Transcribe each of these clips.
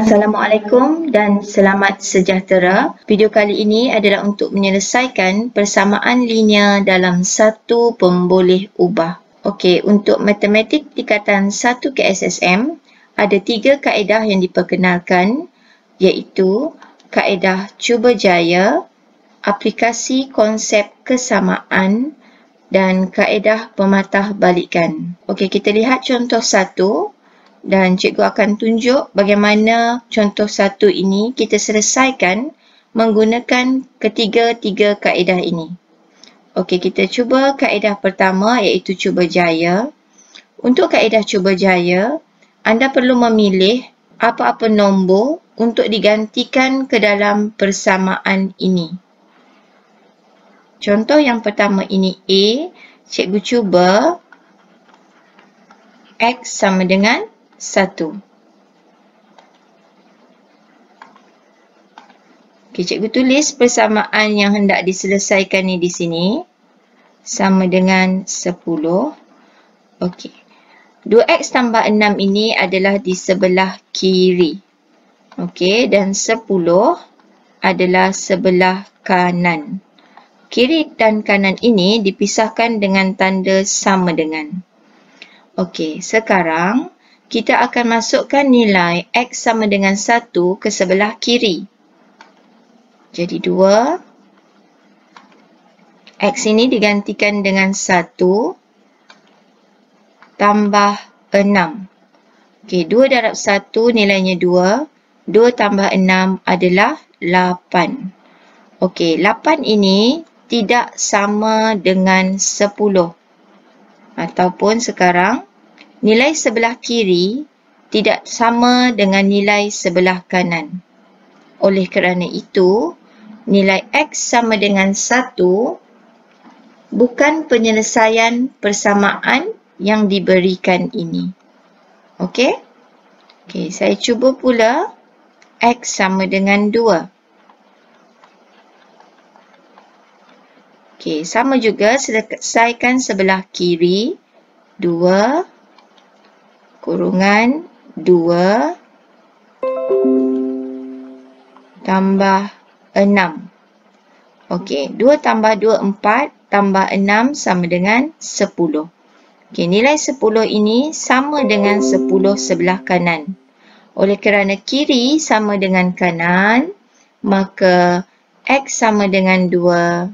Assalamualaikum dan selamat sejahtera. Video kali ini adalah untuk menyelesaikan persamaan linear dalam satu pemboleh ubah. Okey, untuk matematik tingkatan 1 KSSM, ada 3 kaedah yang diperkenalkan, iaitu kaedah cuba jaya, aplikasi konsep kesamaan dan kaedah pematahbalikan. Okey, kita lihat contoh 1. Dan cikgu akan tunjuk bagaimana contoh 1 ini kita selesaikan menggunakan ketiga-tiga kaedah ini. Okey, kita cuba kaedah pertama iaitu cuba jaya. Untuk kaedah cuba jaya, anda perlu memilih apa-apa nombor untuk digantikan ke dalam persamaan ini. Contoh yang pertama ini A, cikgu cuba X sama dengan 1. Okey, cikgu tulis persamaan yang hendak diselesaikan ni di sini. Sama dengan 10. Okey. 2x tambah 6 ini adalah di sebelah kiri. Okey, dan 10 adalah sebelah kanan. Kiri dan kanan ini dipisahkan dengan tanda sama dengan. Okey, sekarang kita akan masukkan nilai X sama dengan 1 ke sebelah kiri. Jadi 2. X ini digantikan dengan 1 tambah 6. Okey, 2 darab 1 nilainya 2. 2 tambah 6 adalah 8. Okey, 8 ini tidak sama dengan 10. Ataupun sekarang, nilai sebelah kiri tidak sama dengan nilai sebelah kanan. Oleh kerana itu, nilai X sama dengan 1 bukan penyelesaian persamaan yang diberikan ini. Okey? Okey, saya cuba pula X sama dengan 2. Okey, sama juga selesaikan sebelah kiri. 2 kurungan 2 tambah 6. Okey, 2 tambah 2, 4 tambah 6 sama dengan 10. Okey, nilai 10 ini sama dengan 10 sebelah kanan. Oleh kerana kiri sama dengan kanan, maka X sama dengan 2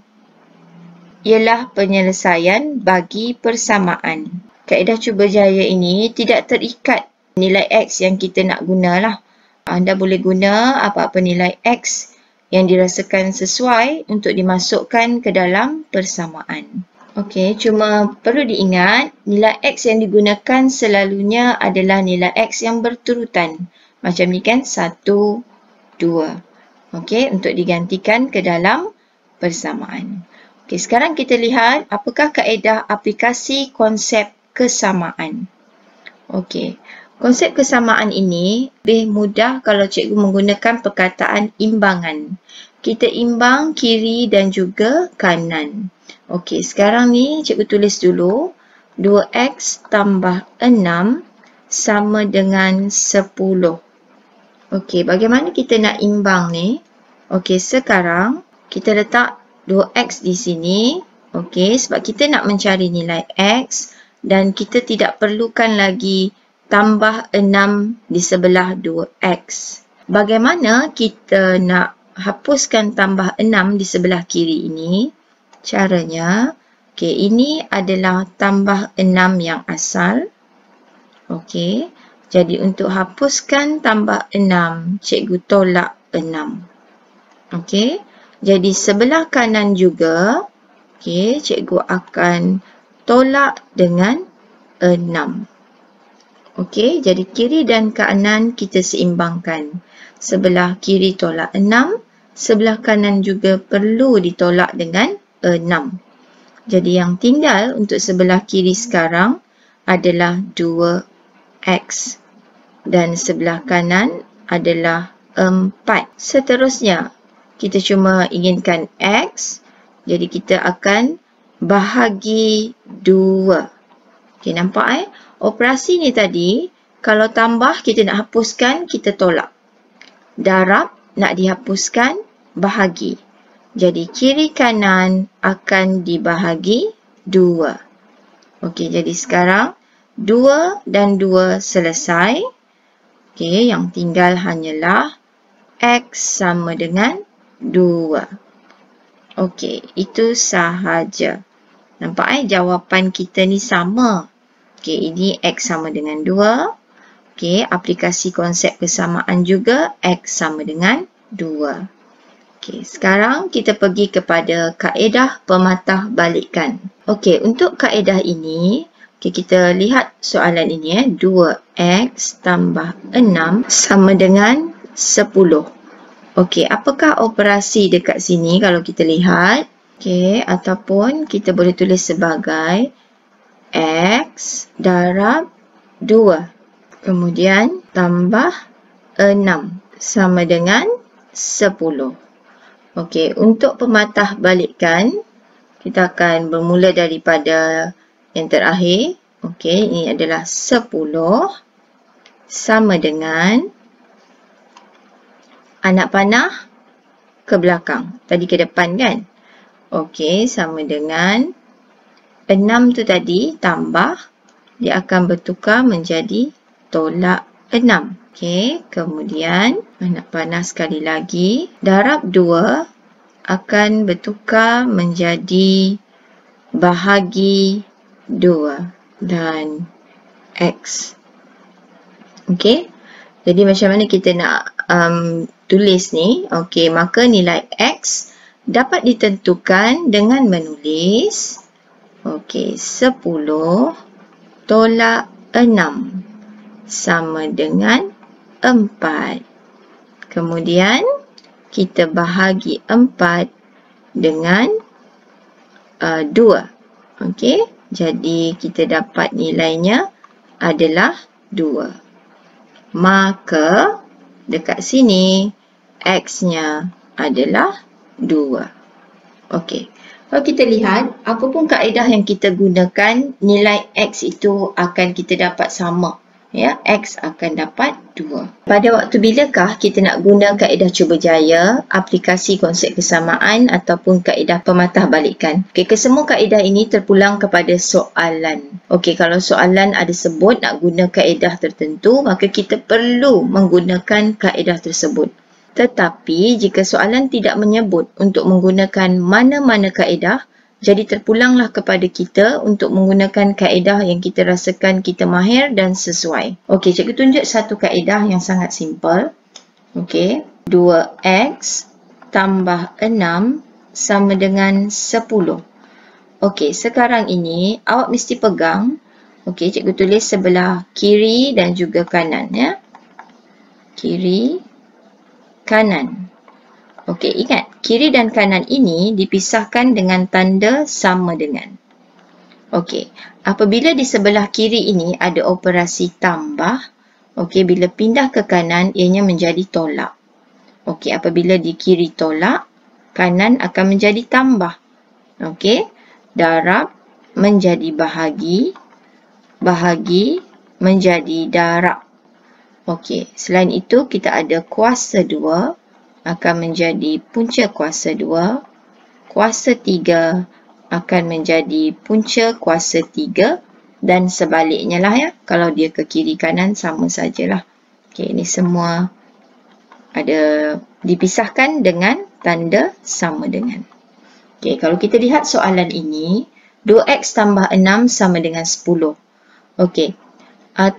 ialah penyelesaian bagi persamaan. Kaedah cuba jaya ini tidak terikat nilai X yang kita nak gunalah. Anda boleh guna apa-apa nilai X yang dirasakan sesuai untuk dimasukkan ke dalam persamaan. Okey, cuma perlu diingat nilai X yang digunakan selalunya adalah nilai X yang berturutan. Macam ni kan, 1, 2. Okey, untuk digantikan ke dalam persamaan. Okey, sekarang kita lihat apakah kaedah aplikasi konsep kesamaan. Okey, konsep kesamaan ini lebih mudah kalau cikgu menggunakan perkataan imbangan. Kita imbang kiri dan juga kanan. Okey, sekarang ni cikgu tulis dulu 2x tambah 6 sama dengan 10. Okey, bagaimana kita nak imbang ni? Okey, sekarang kita letak 2x di sini. Okey, sebab kita nak mencari nilai x dan kita tidak perlukan lagi tambah 6 di sebelah 2x. Bagaimana kita nak hapuskan tambah 6 di sebelah kiri ini? Caranya, okey, ini adalah tambah 6 yang asal. Okey, jadi untuk hapuskan tambah 6, cikgu tolak 6. Okey, jadi sebelah kanan juga, okey, cikgu akan tolak dengan 6. Okey, jadi kiri dan kanan kita seimbangkan. Sebelah kiri tolak 6, sebelah kanan juga perlu ditolak dengan 6. Jadi yang tinggal untuk sebelah kiri sekarang adalah 2x. Dan sebelah kanan adalah 4. Seterusnya, kita cuma inginkan X. Jadi kita akan bahagi 2. Okey, nampak Operasi ni tadi, kalau tambah kita nak hapuskan, kita tolak. darab nak dihapuskan, bahagi. Jadi kiri kanan akan dibahagi 2. Okey, jadi sekarang 2 dan 2 selesai. Okey, yang tinggal hanyalah X sama dengan 2. Okey, itu sahaja. Nampak jawapan kita ni sama. Okey, ini X sama dengan 2. Okey, aplikasi konsep kesamaan juga X sama dengan 2. Okey, sekarang kita pergi kepada kaedah pematahbalikan. Okey, untuk kaedah ini, kita lihat soalan ini 2X tambah 6 sama dengan 10. Okey, apakah operasi dekat sini kalau kita lihat? Okey, ataupun kita boleh tulis sebagai X darab 2. Kemudian tambah 6 sama dengan 10. Okey, untuk pematahbalikan, kita akan bermula daripada yang terakhir. Okey, ini adalah 10 sama dengan anak panah ke belakang. Tadi ke depan kan? Okey, sama dengan 6 tu tadi tambah, dia akan bertukar menjadi tolak 6. Okey, kemudian anak panah sekali lagi. Darab 2 akan bertukar menjadi bahagi 2 dan X. Okey, jadi macam mana kita nak tulis ni? Okey, maka nilai X dapat ditentukan dengan menulis 10 tolak 6 sama dengan 4. Kemudian kita bahagi 4 dengan 2. Okey, jadi kita dapat nilainya adalah 2. Maka dekat sini X-nya adalah 2. Okey, kalau kita lihat apapun kaedah yang kita gunakan, nilai X itu akan kita dapat sama. Ya, X akan dapat 2. Pada waktu bilakah kita nak guna kaedah cuba jaya, aplikasi konsep kesamaan ataupun kaedah pematahbalikan? Okey, kesemua kaedah ini terpulang kepada soalan. Okey, kalau soalan ada sebut nak guna kaedah tertentu, maka kita perlu menggunakan kaedah tersebut. Tetapi jika soalan tidak menyebut untuk menggunakan mana-mana kaedah, jadi terpulanglah kepada kita untuk menggunakan kaedah yang kita rasakan kita mahir dan sesuai. Okey, cikgu tunjuk satu kaedah yang sangat simple. Okey, 2X tambah 6 sama dengan 10. Okey, sekarang ini awak mesti pegang. Okey, cikgu tulis sebelah kiri dan juga kanan ya. Kiri, kanan. Okey, ingat, kiri dan kanan ini dipisahkan dengan tanda sama dengan. Okey, apabila di sebelah kiri ini ada operasi tambah, okey, bila pindah ke kanan, ianya menjadi tolak. Okey, apabila di kiri tolak, kanan akan menjadi tambah. Okey, darab menjadi bahagi, bahagi menjadi darab. Okey, selain itu kita ada kuasa 2. Akan menjadi punca kuasa 2, kuasa 3 akan menjadi punca kuasa 3 dan sebaliknya lah ya. Kalau dia ke kiri kanan sama sajalah. Okey, ini semua ada dipisahkan dengan tanda sama dengan. Okey, kalau kita lihat soalan ini, 2X tambah 6 sama dengan 10. Okey,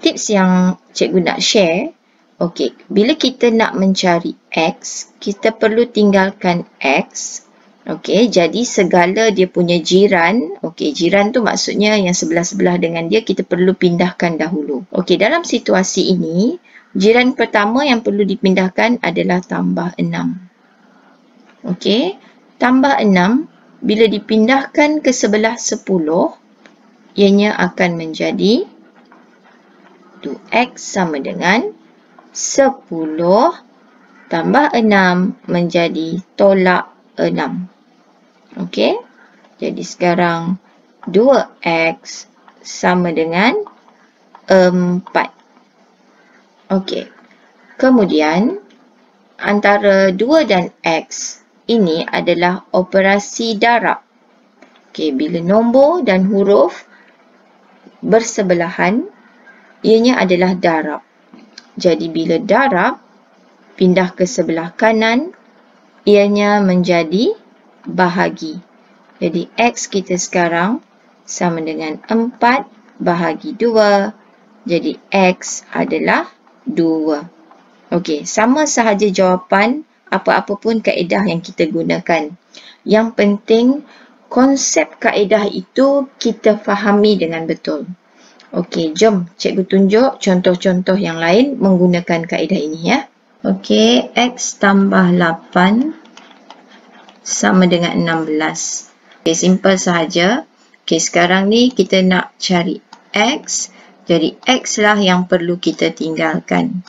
tips yang cikgu nak share. Okey, bila kita nak mencari X, kita perlu tinggalkan X. Okey, jadi segala dia punya jiran, okey, jiran tu maksudnya yang sebelah-sebelah dengan dia, kita perlu pindahkan dahulu. Okey, dalam situasi ini, jiran pertama yang perlu dipindahkan adalah tambah 6. Okey, tambah 6, bila dipindahkan ke sebelah 10, ianya akan menjadi 2X sama dengan 10 tambah 6 menjadi tolak 6. Okey, jadi sekarang 2X sama dengan 4. Okey, kemudian antara 2 dan X ini adalah operasi darab. Okey, bila nombor dan huruf bersebelahan, ianya adalah darab. Jadi bila darab, pindah ke sebelah kanan, ianya menjadi bahagi. Jadi X kita sekarang sama dengan 4 bahagi 2. Jadi X adalah 2. Okey, sama sahaja jawapan apa-apa pun kaedah yang kita gunakan. Yang penting, konsep kaedah itu kita fahami dengan betul. Okey, jom cikgu tunjuk contoh-contoh yang lain menggunakan kaedah ini ya. Okey, X tambah 8 sama dengan 16. Okey, simple sahaja. Okey, sekarang ni kita nak cari X. Jadi, X lah yang perlu kita tinggalkan.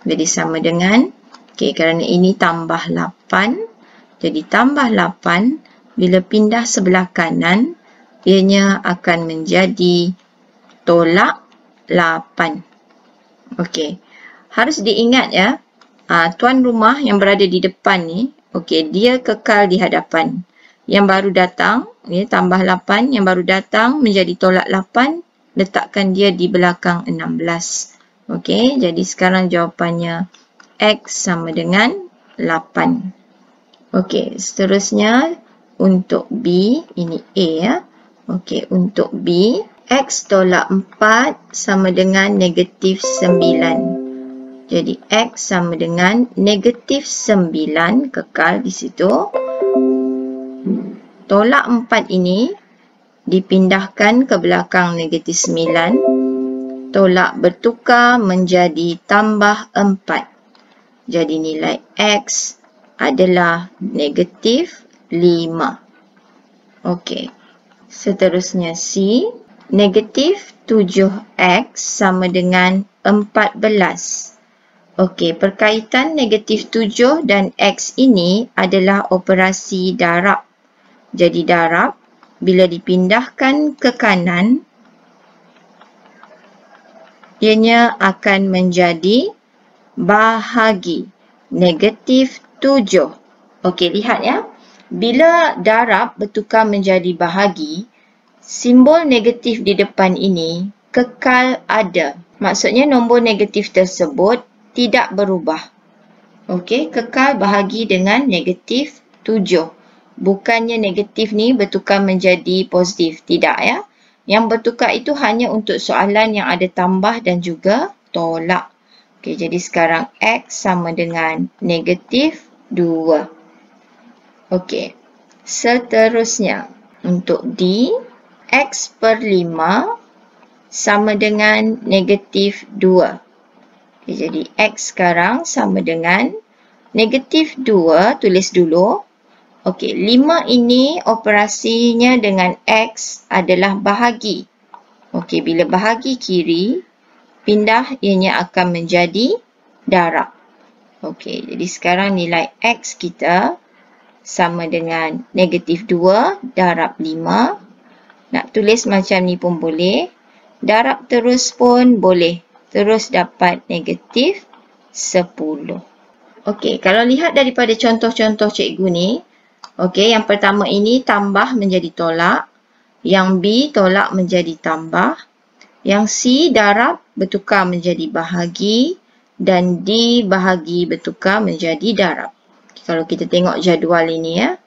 Jadi, sama dengan, okey, kerana ini tambah 8. Jadi, tambah 8, bila pindah sebelah kanan, ianya akan menjadi tolak 8. Okey, harus diingat ya, tuan rumah yang berada di depan ni, okey, dia kekal di hadapan. Yang baru datang, ni tambah 8, yang baru datang menjadi tolak 8, letakkan dia di belakang 16. Okey, jadi sekarang jawapannya X sama dengan 8. Okey, seterusnya untuk B, ini A ya. Okey, untuk B, X tolak 4 sama dengan negatif 9. Jadi X sama dengan negatif 9, kekal di situ. Tolak 4 ini dipindahkan ke belakang negatif 9. Tolak bertukar menjadi tambah 4. Jadi nilai X adalah negatif 5. Okey. Seterusnya C. Negatif 7X sama dengan 14. Okey, perkaitan negatif 7 dan X ini adalah operasi darab. Jadi darab, bila dipindahkan ke kanan, ianya akan menjadi bahagi. Negatif 7. Okey, lihat ya. Bila darab bertukar menjadi bahagi, simbol negatif di depan ini kekal ada. Maksudnya nombor negatif tersebut tidak berubah. Okey, kekal bahagi dengan negatif 7. Bukannya negatif ni bertukar menjadi positif. Tidak ya. Yang bertukar itu hanya untuk soalan yang ada tambah dan juga tolak. Okey, jadi sekarang X sama dengan negatif 2. Okey, seterusnya untuk D, X per 5 sama dengan negatif 2. Okey, jadi X sekarang sama dengan negatif 2, tulis dulu. Okey, 5 ini operasinya dengan X adalah bahagi. Okey, bila bahagi kiri, pindah ianya akan menjadi darab. Okey, jadi sekarang nilai X kita sama dengan negatif 2 darab 5. Nak tulis macam ni pun boleh. Darab terus pun boleh. Terus dapat negatif 10. Okey, kalau lihat daripada contoh-contoh cikgu ni, okey, yang pertama ini tambah menjadi tolak. Yang B tolak menjadi tambah. Yang C darab bertukar menjadi bahagi. Dan D bahagi bertukar menjadi darab. Kalau kita tengok jadual ini ya.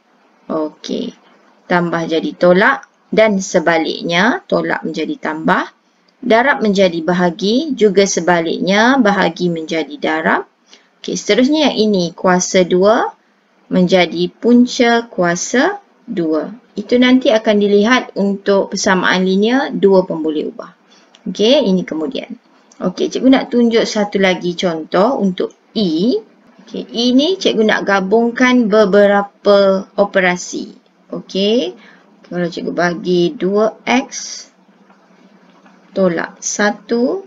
Okey, tambah jadi tolak. Dan sebaliknya, tolak menjadi tambah. Darab menjadi bahagi. Juga sebaliknya, bahagi menjadi darab. Okey, seterusnya yang ini, kuasa 2 menjadi punca kuasa 2. Itu nanti akan dilihat untuk persamaan linear, 2 pun boleh ubah. Okey, ini kemudian. Okey, cikgu nak tunjuk satu lagi contoh untuk E. Okey, E ni cikgu nak gabungkan beberapa operasi. Okey, kalau cikgu bagi 2X tolak 1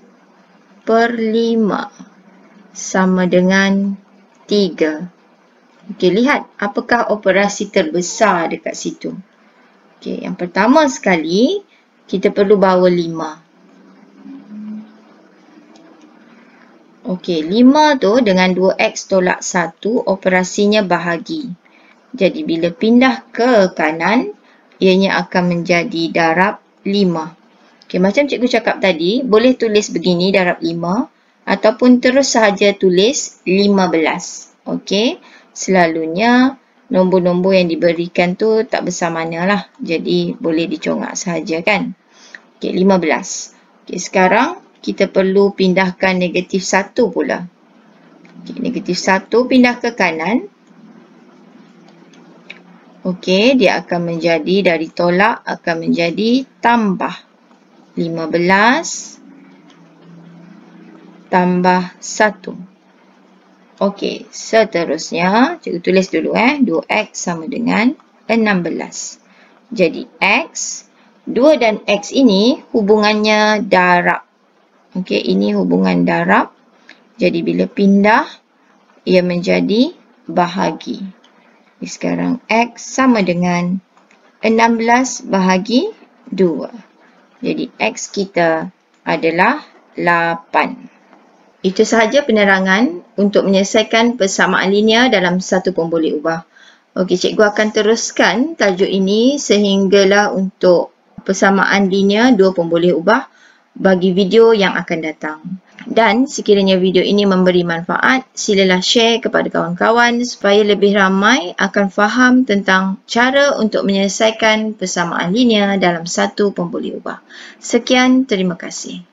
per 5 sama dengan 3. Okey, lihat apakah operasi terbesar dekat situ. Okey, yang pertama sekali, kita perlu bawa 5. Okey, 5 tu dengan 2x tolak 1 operasinya bahagi. Jadi bila pindah ke kanan, ianya akan menjadi darab 5. Okey, macam cikgu cakap tadi, boleh tulis begini darab 5 ataupun terus sahaja tulis 15. Okey, selalunya nombor-nombor yang diberikan tu tak besar mana lah. Jadi boleh dicongak sahaja kan. Okey, 15. Okey, sekarang kita perlu pindahkan negatif 1 pula. Okay, negatif 1 pindah ke kanan. Okey, dia akan menjadi dari tolak akan menjadi tambah 15 tambah 1. Okey, seterusnya cikgu tulis dulu 2x sama dengan 16. Jadi x, 2 dan x ini hubungannya darab. Okey, ini hubungan darab. Jadi bila pindah, ia menjadi bahagi. Sekarang x sama dengan 16 bahagi 2. Jadi x kita adalah 8. Itu sahaja penerangan untuk menyelesaikan persamaan linear dalam satu pun boleh ubah. Okey, cikgu akan teruskan tajuk ini sehinggalah untuk persamaan linear dua pun boleh ubah bagi video yang akan datang. Dan sekiranya video ini memberi manfaat, silalah share kepada kawan-kawan supaya lebih ramai akan faham tentang cara untuk menyelesaikan persamaan linear dalam satu pun boleh ubah. Sekian, terima kasih.